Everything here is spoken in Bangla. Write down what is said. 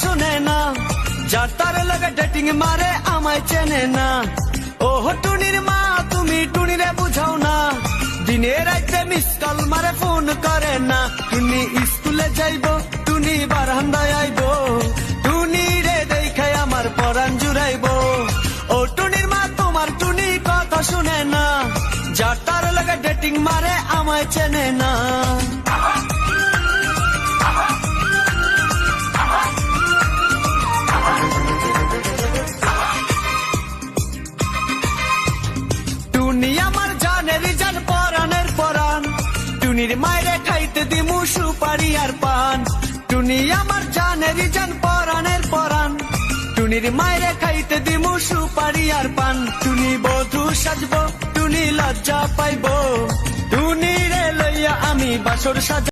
শুনে না, যার তার লাগে ডেটিং মারে আমায় চেনে না। ও টুনির মা তুমি টুনিরে বুঝাও না, দিনে রাইতে মিস কল মারে ফোন করে না। টুনি স্কুলে যাইব, টুনি বারান্দায় আইব, টুনি রে দেখায় আমার পরাণ জুড়াইব। ও টুনির মা তোমার টুনি কথা শুনে না, যার তার লাগে ডেটিং মারে আমায় চেনে না। টুনি আমার জানের জান পরাণের পরাণ, টুনির মায়েরে খাইতে দিমু সুপারি আর পান। টুনি আমার জানের জান পরাণের পরাণ, টুনির মায়েরে খাইতে দিমু সুপারি আর পান। টুনি বধূ সাজবো, টুনি লজ্জা পাইব, টুনি রে লইয়া আমি বাসর সাজ